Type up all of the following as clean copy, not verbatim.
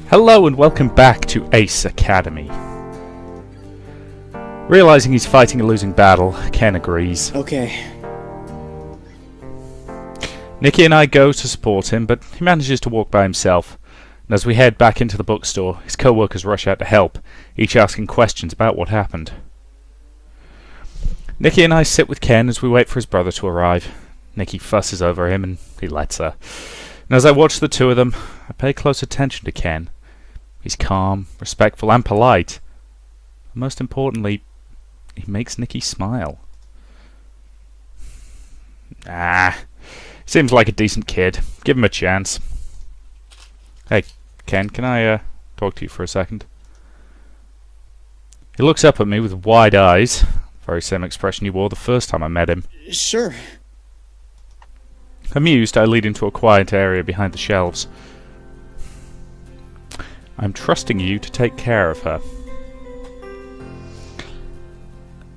Hello and welcome back to Ace Academy. Realizing he's fighting a losing battle, Ken agrees. Okay. Nikki and I go to support him, but he manages to walk by himself. And as we head back into the bookstore, his co-workers rush out to help, each asking questions about what happened. Nikki and I sit with Ken as we wait for his brother to arrive. Nikki fusses over him and he lets her. And as I watch the two of them, I pay close attention to Ken. He's calm, respectful and polite. And most importantly, he makes Nikki smile. Seems like a decent kid. Give him a chance. Hey, Ken, can I talk to you for a second? He looks up at me with wide eyes. Very same expression he wore the first time I met him. Sure. Amused, I lead into a quiet area behind the shelves. I'm trusting you to take care of her.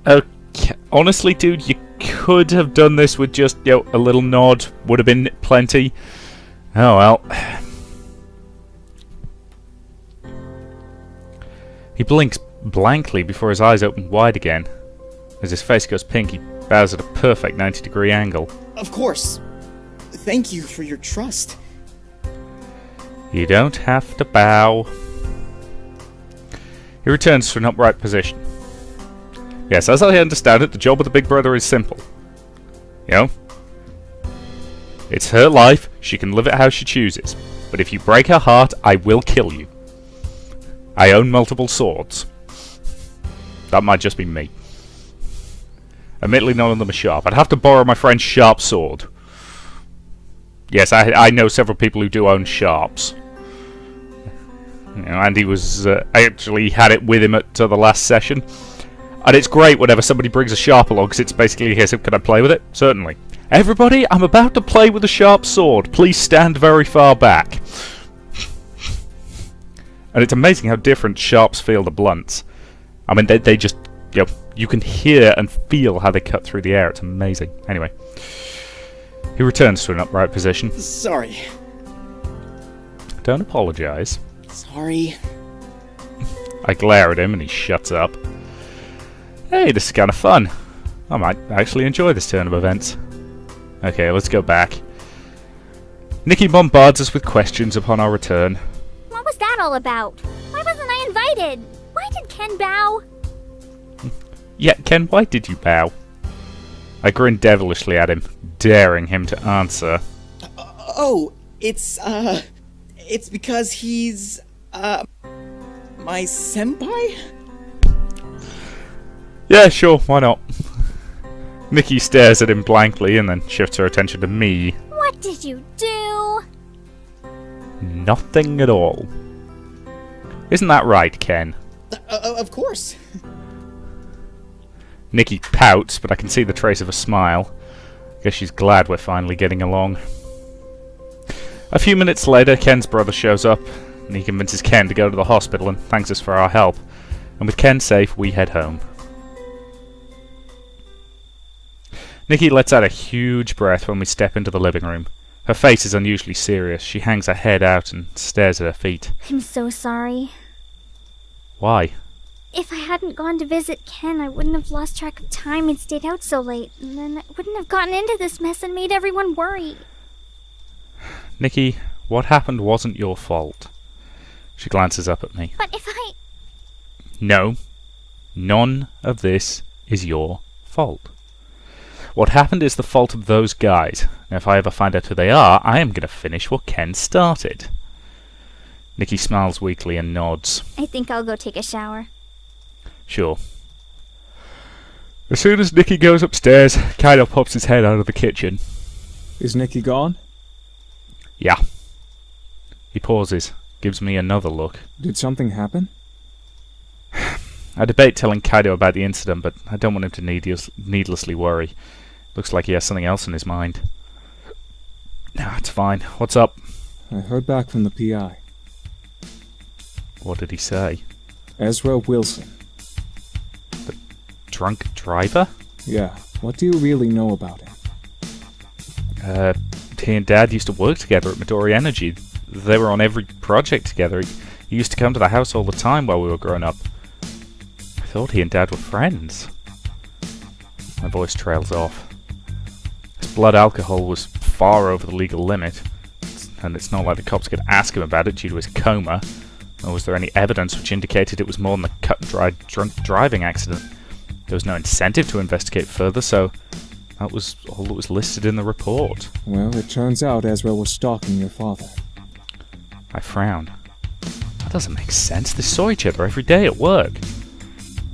Okay. Honestly, dude, you could have done this with just, a little nod. Would have been plenty. Oh well. He blinks blankly before his eyes open wide again. As his face goes pink, he bows at a perfect 90-degree angle. Of course. Thank you for your trust. You don't have to bow. He returns to an upright position. Yes, as I understand it, the job of the Big Brother is simple. It's her life, she can live it how she chooses. But if you break her heart, I will kill you. I own multiple swords. That might just be me. Admittedly, none of them are sharp. I'd have to borrow my friend's sharp sword. Yes, I know several people who do own sharps. And he was... I actually had it with him at the last session. And it's great whenever somebody brings a sharp along, because it's basically a case of, can I play with it? Certainly. Everybody, I'm about to play with a sharp sword. Please stand very far back. And it's amazing how different sharps feel to blunts. I mean, they just... you can hear and feel how they cut through the air. It's amazing. Anyway. He returns to an upright position. Sorry. Don't apologise. Sorry. I glare at him and he shuts up. Hey, this is kind of fun. I might actually enjoy this turn of events. Okay, let's go back. Nikki bombards us with questions upon our return. What was that all about? Why wasn't I invited? Why did Ken bow? Yeah, Ken, why did you bow? I grin devilishly at him, daring him to answer. It's because he's, my senpai? Yeah, sure, why not? Nikki stares at him blankly and then shifts her attention to me. What did you do? Nothing at all. Isn't that right, Ken? Of course. Nikki pouts, but I can see the trace of a smile. Guess she's glad we're finally getting along. A few minutes later, Ken's brother shows up, and he convinces Ken to go to the hospital and thanks us for our help. And with Ken safe, we head home. Nikki lets out a huge breath when we step into the living room. Her face is unusually serious. She hangs her head out and stares at her feet. I'm so sorry. Why? If I hadn't gone to visit Ken, I wouldn't have lost track of time and stayed out so late. And then I wouldn't have gotten into this mess and made everyone worry. Nikki, what happened wasn't your fault. She glances up at me. But if I... No. None of this is your fault. What happened is the fault of those guys. And if I ever find out who they are, I am going to finish what Ken started. Nikki smiles weakly and nods. I think I'll go take a shower. Sure. As soon as Nikki goes upstairs, Kaido pops his head out of the kitchen. Is Nikki gone? Yeah. He pauses, gives me another look. Did something happen? I debate telling Kaido about the incident, but I don't want him to needlessly worry. Looks like he has something else in his mind. Nah, it's fine. What's up? I heard back from the PI. What did he say? Ezra Wilson. The drunk driver? Yeah, what do you really know about him? He and Dad used to work together at Midori Energy. they were on every project together. He used to come to the house all the time while we were growing up. I thought he and Dad were friends. My voice trails off. His blood alcohol was far over the legal limit, and it's not like the cops could ask him about it due to his coma, nor was there any evidence which indicated it was more than a cut-and-dried drunk driving accident. There was no incentive to investigate further, so that was all that was listed in the report. Well, it turns out Ezra was stalking your father. I frown. That doesn't make sense. They saw each other every day at work.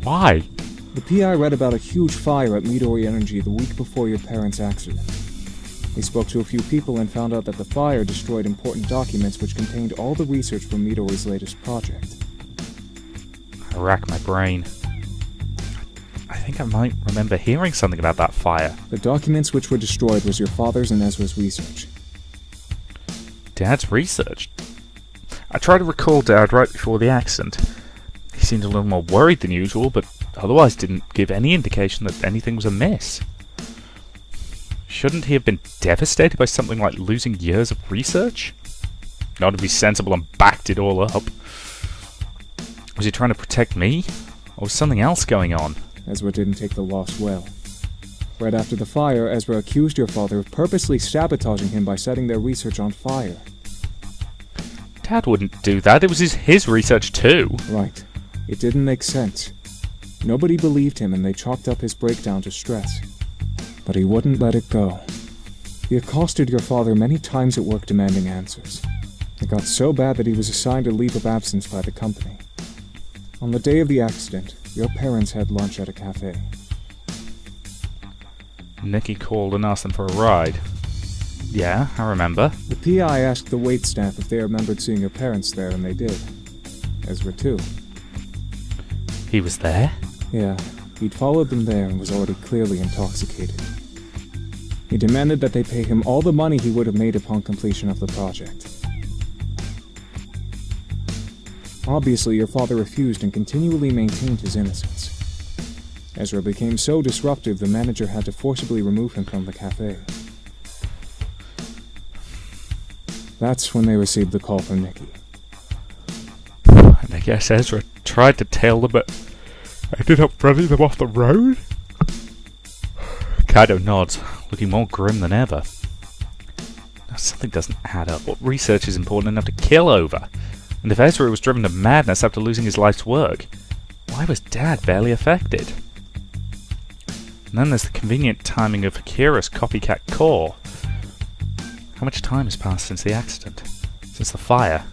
Why? The PI read about a huge fire at Midori Energy the week before your parents' accident. He spoke to a few people and found out that the fire destroyed important documents which contained all the research for Midori's latest project. I rack my brain. I think I might remember hearing something about that fire. The documents which were destroyed was your father's and Ezra's research. Dad's research? I tried to recall Dad right before the accident. He seemed a little more worried than usual, but otherwise didn't give any indication that anything was amiss. Shouldn't he have been devastated by something like losing years of research? Not to be sensible and backed it all up. Was he trying to protect me? Or was something else going on? Ezra didn't take the loss well. Right after the fire, Ezra accused your father of purposely sabotaging him by setting their research on fire. Dad wouldn't do that. It was his research too. Right. It didn't make sense. Nobody believed him and they chalked up his breakdown to stress. But he wouldn't let it go. He accosted your father many times at work demanding answers. It got so bad that he was assigned a leave of absence by the company. On the day of the accident, your parents had lunch at a cafe. Nikki called and asked them for a ride. Yeah, I remember. The PI asked the waitstaff if they remembered seeing your parents there, and they did. Ezra too. He was there? Yeah, he'd followed them there and was already clearly intoxicated. He demanded that they pay him all the money he would have made upon completion of the project. Obviously, your father refused and continually maintained his innocence. Ezra became so disruptive, the manager had to forcibly remove him from the cafe. That's when they received the call from Nikki. And I guess Ezra tried to tail them, but ended up running them off the road? Kaido nods, looking more grim than ever. Now, something doesn't add up. What research is important enough to kill over? And if Ezra was driven to madness after losing his life's work, why was Dad barely affected? And then there's the convenient timing of Akira's copycat core. How much time has passed since the accident? Since the fire?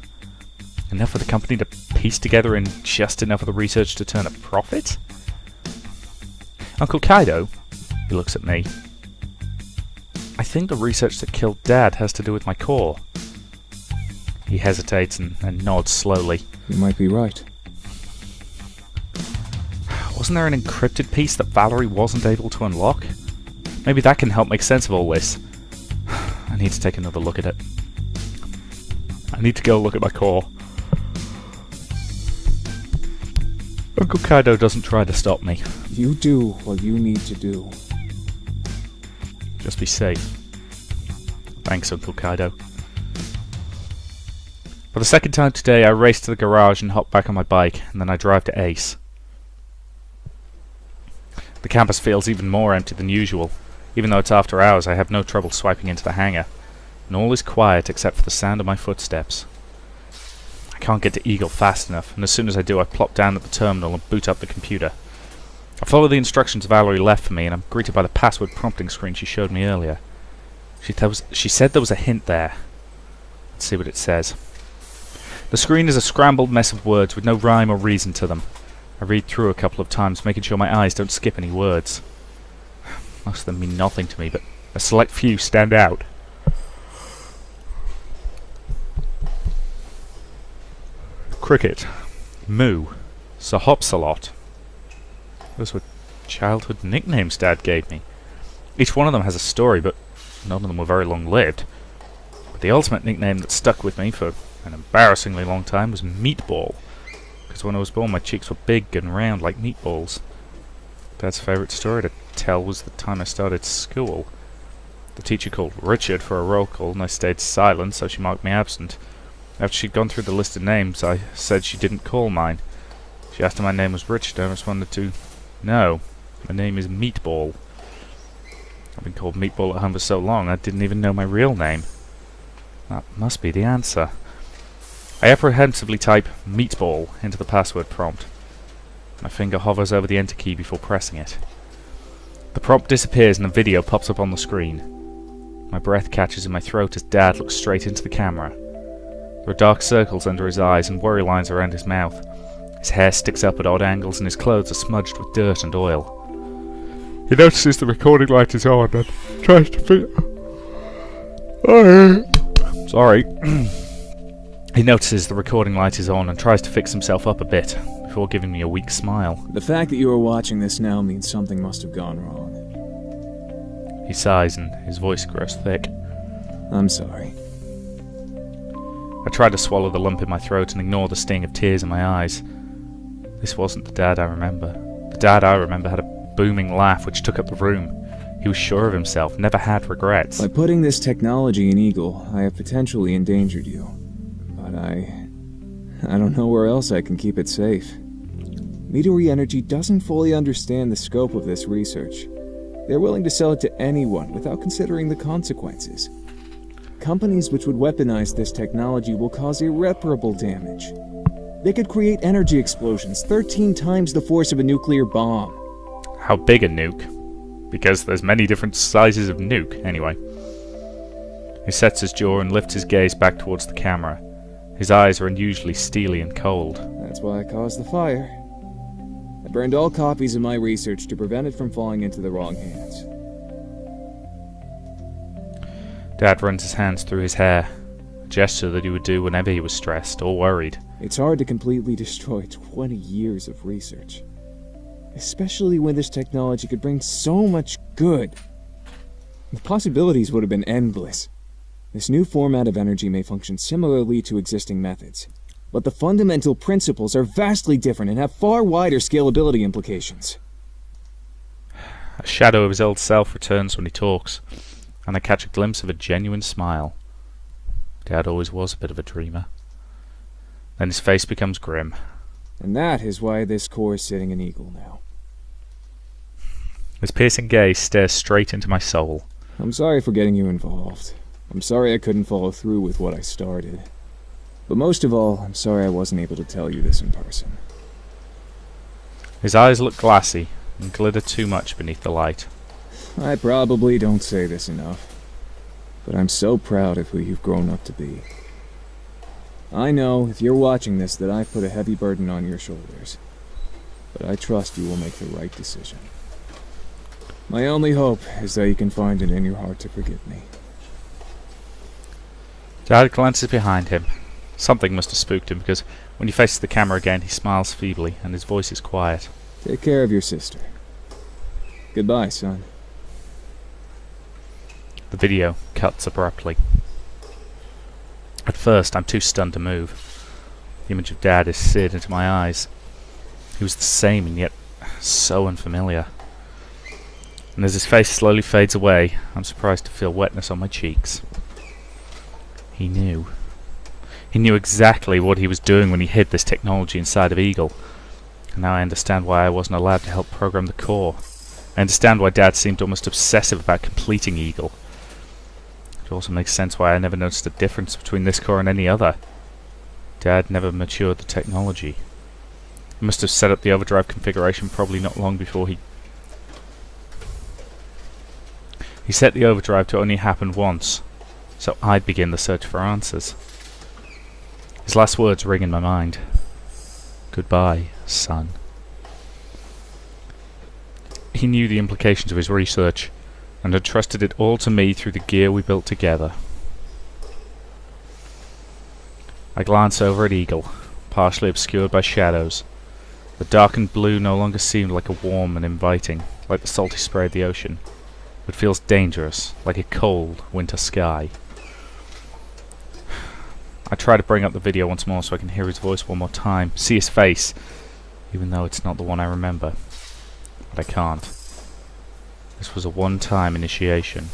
Enough for the company to piece together and just enough of the research to turn a profit? Uncle Kaido? He looks at me. I think the research that killed Dad has to do with my core. He hesitates and nods slowly. You might be right. Wasn't there an encrypted piece that Valerie wasn't able to unlock? Maybe that can help make sense of all this. I need to take another look at it. I need to go look at my core. Uncle Kaido doesn't try to stop me. You do what you need to do. Just be safe. Thanks, Uncle Kaido. For the second time today, I race to the garage and hop back on my bike, and then I drive to Ace. The campus feels even more empty than usual. Even though it's after hours, I have no trouble swiping into the hangar, and all is quiet except for the sound of my footsteps. I can't get to Eagle fast enough, and as soon as I do, I plop down at the terminal and boot up the computer. I follow the instructions Valerie left for me, and I'm greeted by the password prompting screen she showed me earlier. She said there was a hint there. Let's see what it says. The screen is a scrambled mess of words with no rhyme or reason to them. I read through a couple of times, making sure my eyes don't skip any words. Most of them mean nothing to me, but a select few stand out. Cricket, Moo, Sahopsalot. Those were childhood nicknames Dad gave me. Each one of them has a story, but none of them were very long-lived. But the ultimate nickname that stuck with me for an embarrassingly long time was Meatball, because when I was born my cheeks were big and round like meatballs. Dad's favourite story to tell was the time I started school. The teacher called Richard for a roll call and I stayed silent, so she marked me absent. After she'd gone through the list of names, I said she didn't call mine. She asked if my name was Richard, and I responded to, no, my name is Meatball. I've been called Meatball at home for so long, I didn't even know my real name. That must be the answer. I apprehensively type Meatball into the password prompt. My finger hovers over the enter key before pressing it. The prompt disappears and a video pops up on the screen. My breath catches in my throat as Dad looks straight into the camera. There are dark circles under his eyes and worry lines around his mouth. His hair sticks up at odd angles and his clothes are smudged with dirt and oil. He notices the recording light is on and tries to Sorry. He notices the recording light is on and tries to fix himself up a bit, before giving me a weak smile. The fact that you are watching this now means something must have gone wrong. He sighs and his voice grows thick. I'm sorry. I try to swallow the lump in my throat and ignore the sting of tears in my eyes. This wasn't the Dad I remember. The Dad I remember had a booming laugh which took up the room. He was sure of himself, never had regrets. By putting this technology in Eagle, I have potentially endangered you. But I don't know where else I can keep it safe. Meteor Energy doesn't fully understand the scope of this research. They're willing to sell it to anyone without considering the consequences. Companies which would weaponize this technology will cause irreparable damage. They could create energy explosions 13 times the force of a nuclear bomb. How big a nuke? Because there's many different sizes of nuke, anyway. He sets his jaw and lifts his gaze back towards the camera. His eyes are unusually steely and cold. That's why I caused the fire. I burned all copies of my research to prevent it from falling into the wrong hands. Dad runs his hands through his hair, a gesture that he would do whenever he was stressed or worried. It's hard to completely destroy 20 years of research. Especially when this technology could bring so much good. The possibilities would have been endless. This new format of energy may function similarly to existing methods, but the fundamental principles are vastly different and have far wider scalability implications. A shadow of his old self returns when he talks, and I catch a glimpse of a genuine smile. Dad always was a bit of a dreamer. Then his face becomes grim. And that is why this core is sitting in Eagle now. His piercing gaze stares straight into my soul. I'm sorry for getting you involved. I'm sorry I couldn't follow through with what I started. But most of all, I'm sorry I wasn't able to tell you this in person. His eyes look glassy and glitter too much beneath the light. I probably don't say this enough, but I'm so proud of who you've grown up to be. I know, if you're watching this, that I've put a heavy burden on your shoulders, but I trust you will make the right decision. My only hope is that you can find it in your heart to forgive me. Dad glances behind him. Something must have spooked him, because when he faces the camera again, he smiles feebly, and his voice is quiet. Take care of your sister. Goodbye, son. The video cuts abruptly. At first, I'm too stunned to move. The image of Dad is seared into my eyes. He was the same, and yet so unfamiliar. And as his face slowly fades away, I'm surprised to feel wetness on my cheeks. He knew. He knew exactly what he was doing when he hid this technology inside of Eagle. And now I understand why I wasn't allowed to help program the core. I understand why Dad seemed almost obsessive about completing Eagle. It also makes sense why I never noticed a difference between this core and any other. Dad never matured the technology. He must have set up the overdrive configuration probably not long before he set the overdrive to only happen once, so I'd begin the search for answers. His last words ring in my mind. Goodbye, son. He knew the implications of his research, and had trusted it all to me through the gear we built together. I glance over at Eagle, partially obscured by shadows. The darkened blue no longer seemed like a warm and inviting, like the salty spray of the ocean. It feels dangerous, like a cold winter sky. I try to bring up the video once more so I can hear his voice one more time, see his face, even though it's not the one I remember. But I can't. This was a one-time initiation.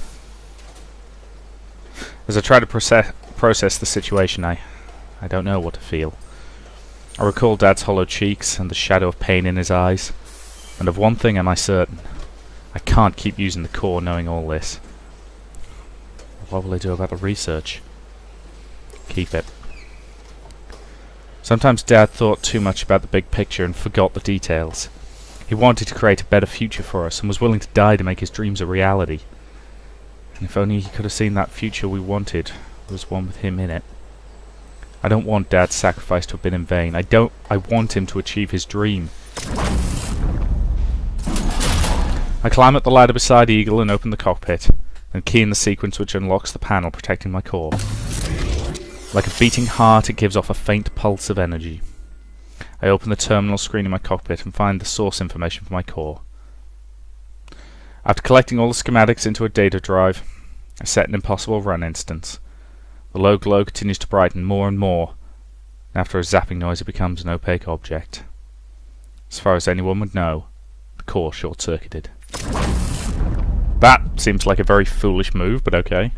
As I try to process the situation, I I don't know what to feel. I recall Dad's hollow cheeks and the shadow of pain in his eyes. And of one thing am I certain. I can't keep using the core knowing all this. What will I do about the research? Keep it. Sometimes Dad thought too much about the big picture and forgot the details. He wanted to create a better future for us and was willing to die to make his dreams a reality. And if only he could have seen that future we wanted, there was one with him in it. I don't want Dad's sacrifice to have been in vain. I want him to achieve his dream. I climb up the ladder beside Eagle and open the cockpit, and key in the sequence which unlocks the panel protecting my core. Like a beating heart, it gives off a faint pulse of energy. I open the terminal screen in my cockpit and find the source information for my core. After collecting all the schematics into a data drive, I set an impossible run instance. The low glow continues to brighten more and more, and after a zapping noise it becomes an opaque object. As far as anyone would know, the core short-circuited. That seems like a very foolish move, but okay.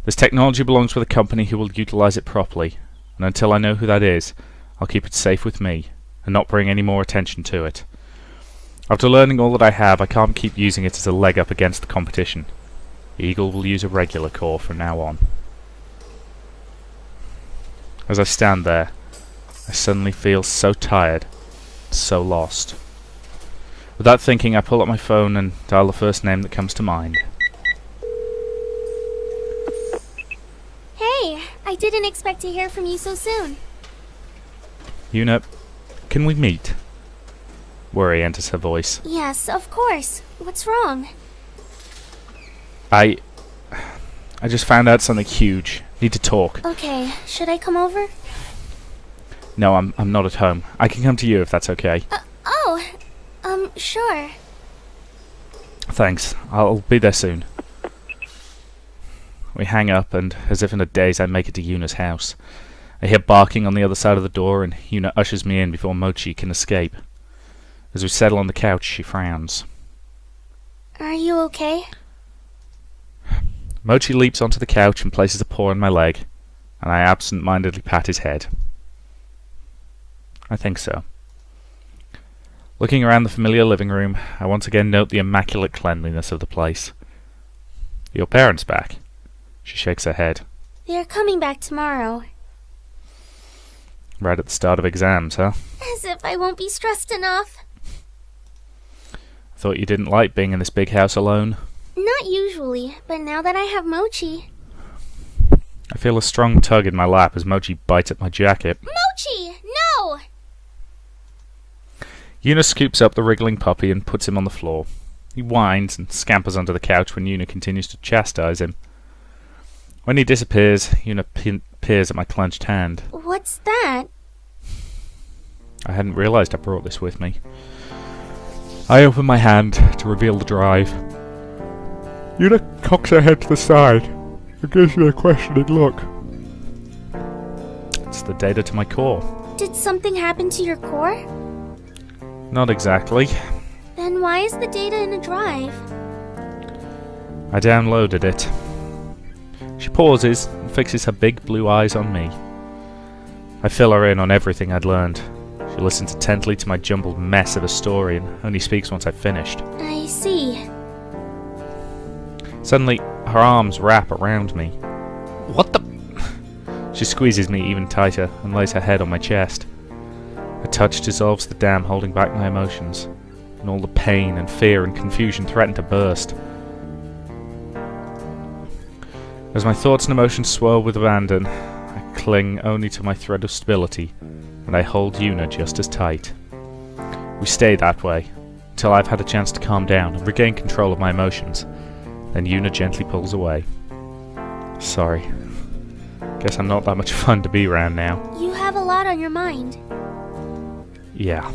This technology belongs with a company who will utilize it properly, and until I know who that is, I'll keep it safe with me, and not bring any more attention to it. After learning all that I have, I can't keep using it as a leg up against the competition. Eagle will use a regular core from now on. As I stand there, I suddenly feel so tired, so lost. With that thinking, I pull up my phone and dial the first name that comes to mind. Hey, I didn't expect to hear from you so soon. Yuna, can we meet? Worry enters her voice. Yes, of course. What's wrong? I just found out something huge. Need to talk. Okay, should I come over? No, I'm not at home. I can come to you if that's okay. Sure. Thanks. I'll be there soon. We hang up, and as if in a daze, I make it to Yuna's house. I hear barking on the other side of the door, and Yuna ushers me in before Mochi can escape. As we settle on the couch, she frowns. Are you okay? Mochi leaps onto the couch and places a paw on my leg, and I absent-mindedly pat his head. I think so. Looking around the familiar living room, I once again note the immaculate cleanliness of the place. Your parents back? She shakes her head. They're coming back tomorrow. Right at the start of exams, huh? As if I won't be stressed enough. I thought you didn't like being in this big house alone. Not usually, but now that I have Mochi... I feel a strong tug in my lap as Mochi bites at my jacket. Mochi! No! Yuna scoops up the wriggling puppy and puts him on the floor. He whines and scampers under the couch when Yuna continues to chastise him. When he disappears, Yuna peers at my clenched hand. What's that? I hadn't realised I brought this with me. I open my hand to reveal the drive. Yuna cocks her head to the side and gives me a questioning look. It's the data to my core. Did something happen to your core? Not exactly. Then why is the data in a drive? I downloaded it. She pauses and fixes her big blue eyes on me. I fill her in on everything I'd learned. She listens intently to my jumbled mess of a story and only speaks once I've finished. I see. Suddenly, her arms wrap around me. What the... She squeezes me even tighter and lays her head on my chest. Her touch dissolves the dam holding back my emotions, and all the pain and fear and confusion threaten to burst. As my thoughts and emotions swirl with abandon, I cling only to my thread of stability, and I hold Yuna just as tight. We stay that way, until I've had a chance to calm down and regain control of my emotions. Then Yuna gently pulls away. Sorry. Guess I'm not that much fun to be around now. You have a lot on your mind. Yeah.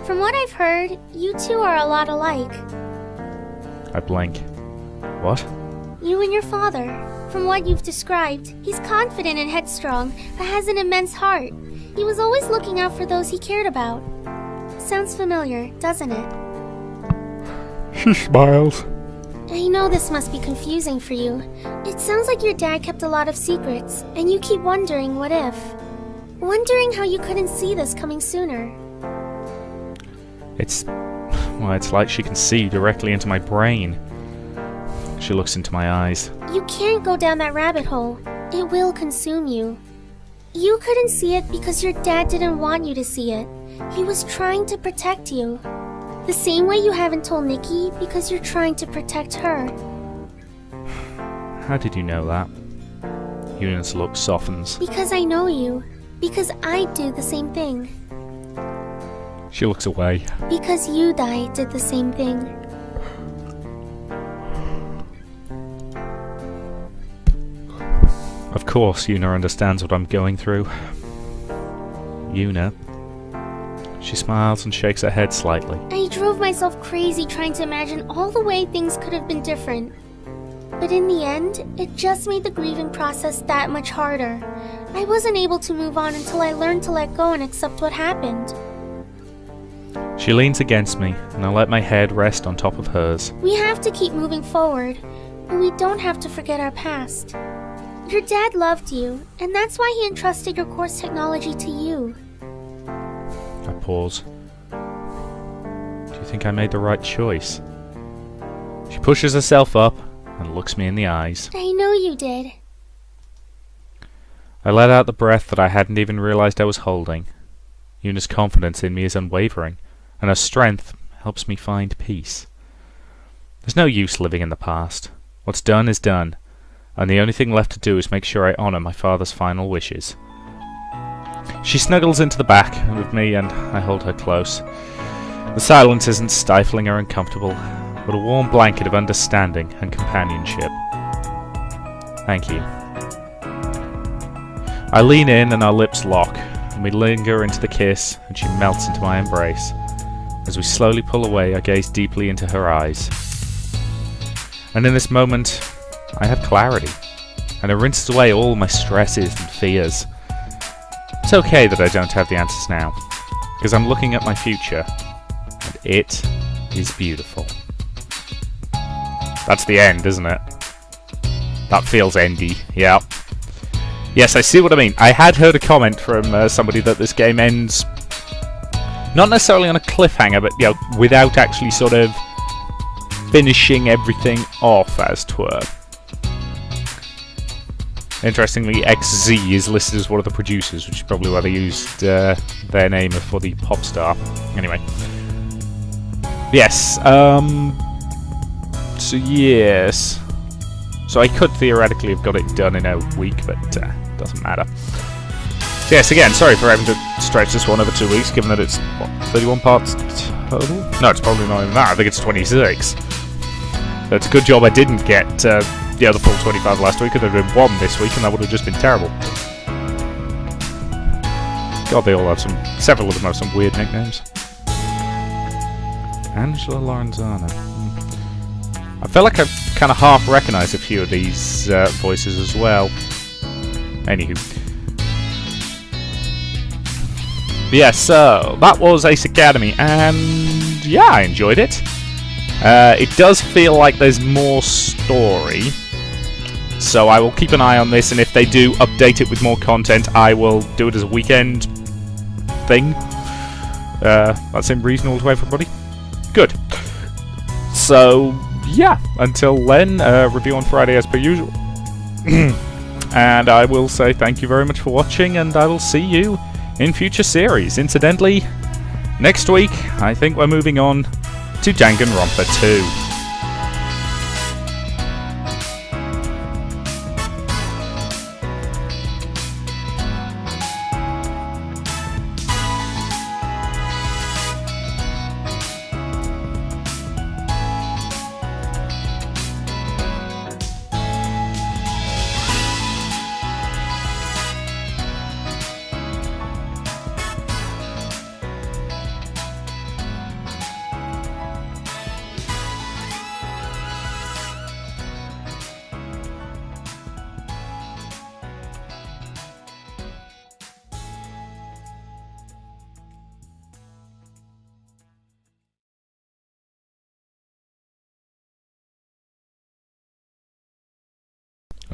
From what I've heard, you two are a lot alike. I blink. What? You and your father. From what you've described, he's confident and headstrong, but has an immense heart. He was always looking out for those he cared about. Sounds familiar, doesn't it? She smiles. I know this must be confusing for you. It sounds like your dad kept a lot of secrets, and you keep wondering what if. Wondering how you couldn't see this coming sooner. It's like she can see directly into my brain. She looks into my eyes. You can't go down that rabbit hole. It will consume you. You couldn't see it because your dad didn't want you to see it. He was trying to protect you. The same way you haven't told Nikki because you're trying to protect her. How did you know that? Yuna's look softens. Because I know you. Because I'd do the same thing. She looks away. Because Yudai did the same thing. Of course, Yuna understands what I'm going through. Yuna. She smiles and shakes her head slightly. I drove myself crazy trying to imagine all the way things could have been different. But in the end, it just made the grieving process that much harder. I wasn't able to move on until I learned to let go and accept what happened. She leans against me, and I let my head rest on top of hers. We have to keep moving forward, but we don't have to forget our past. Your dad loved you, and that's why he entrusted your course technology to you. I pause. Do you think I made the right choice? She pushes herself up and looks me in the eyes. I know you did. I let out the breath that I hadn't even realized I was holding. Yuna's confidence in me is unwavering, and her strength helps me find peace. There's no use living in the past. What's done is done, and the only thing left to do is make sure I honor my father's final wishes. She snuggles into the back with me, and I hold her close. The silence isn't stifling or uncomfortable, but a warm blanket of understanding and companionship. Thank you. I lean in and our lips lock, and we linger into the kiss, and she melts into my embrace. As we slowly pull away, I gaze deeply into her eyes. And in this moment, I have clarity, and it rinses away all my stresses and fears. It's okay that I don't have the answers now, because I'm looking at my future, and it is beautiful. That's the end, isn't it? That feels endy, yeah. Yes, I see what I mean. I had heard a comment from somebody that this game ends not necessarily on a cliffhanger, but without actually sort of finishing everything off, as 'twere. Interestingly, XZ is listed as one of the producers, which is probably why they used their name for the pop star. Anyway. Yes, so yes. So I could theoretically have got it done in a week, but doesn't matter. So yes, again, sorry for having to stretch this one over 2 weeks, given that it's, 31 parts total? No, it's probably not even that. I think it's 26. So it's a good job I didn't get the full 25 last week. It would have been 1 this week, and that would have just been terrible. God, they all have several of them have some weird nicknames. Angela Lorenzana. I feel like I kind of half recognise a few of these voices as well. Anywho. But yeah, so that was Ace Academy, and yeah, I enjoyed it. It does feel like there's more story, so I will keep an eye on this, and if they do update it with more content, I will do it as a weekend thing. That seemed reasonable to everybody. Good. So yeah, until then, review on Friday as per usual. And I will say thank you very much for watching, and I will see you in future series. Incidentally, next week, I think we're moving on to Danganronpa 2.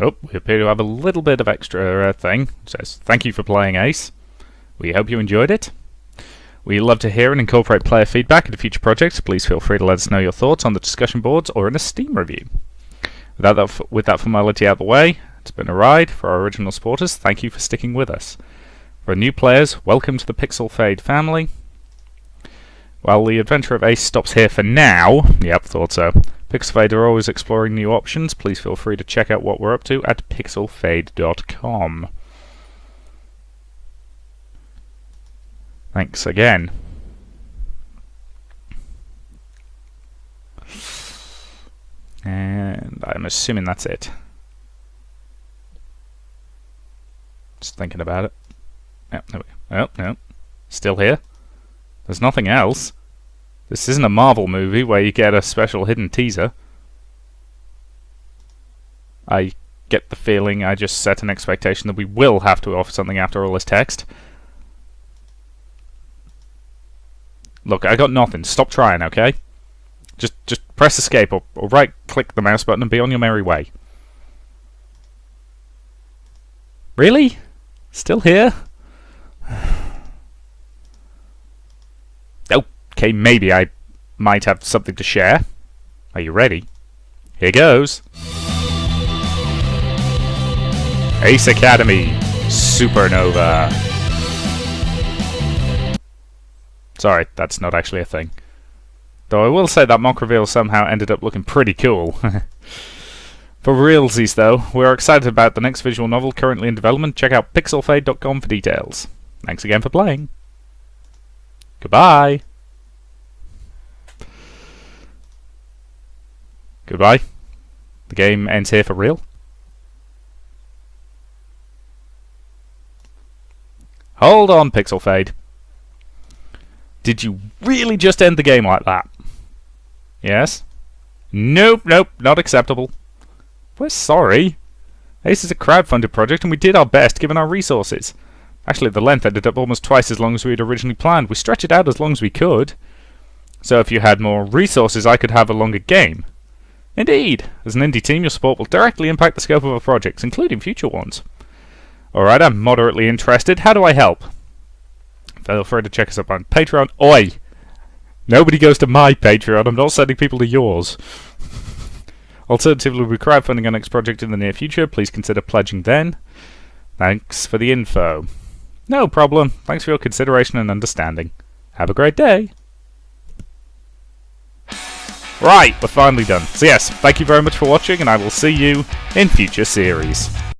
Oh, we appear to have a little bit of extra thing. It says, thank you for playing, Ace. We hope you enjoyed it. We love to hear and incorporate player feedback into future projects. Please feel free to let us know your thoughts on the discussion boards or in a Steam review. With that formality out of the way, it's been a ride. For our original supporters, thank you for sticking with us. For new players, welcome to the Pixel Fade family. While the adventure of Ace stops here for now, yep, thought so, Pixel Fade are always exploring new options. Please feel free to check out what we're up to at pixelfade.com. Thanks again. And I'm assuming that's it. Just thinking about it. Yep, there we go. Oh, no. Still here. There's nothing else. This isn't a Marvel movie where you get a special hidden teaser. I get the feeling I just set an expectation that we will have to offer something after all this text. Look, I got nothing. Stop trying, okay? Just press escape or right-click the mouse button and be on your merry way. Really? Still here? Okay, maybe I might have something to share. Are you ready? Here goes. Ace Academy Supernova. Sorry, that's not actually a thing. Though I will say that mock reveal somehow ended up looking pretty cool. For realsies though, we're excited about the next visual novel currently in development. Check out pixelfade.com for details. Thanks again for playing. Goodbye. Goodbye. The game ends here for real. Hold on, Pixel Fade. Did you really just end the game like that? Yes? Nope, not acceptable. We're sorry. Ace is a crowdfunded project and we did our best given our resources. Actually, the length ended up almost twice as long as we had originally planned. We stretched it out as long as we could. So if you had more resources, I could have a longer game. Indeed. As an indie team, your support will directly impact the scope of our projects, including future ones. Alright, I'm moderately interested. How do I help? Feel free to check us up on Patreon. Oi! Nobody goes to my Patreon. I'm not sending people to yours. Alternatively, we'll be crowdfunding our next project in the near future. Please consider pledging then. Thanks for the info. No problem. Thanks for your consideration and understanding. Have a great day. Right, we're finally done. So yes, thank you very much for watching, and I will see you in future series.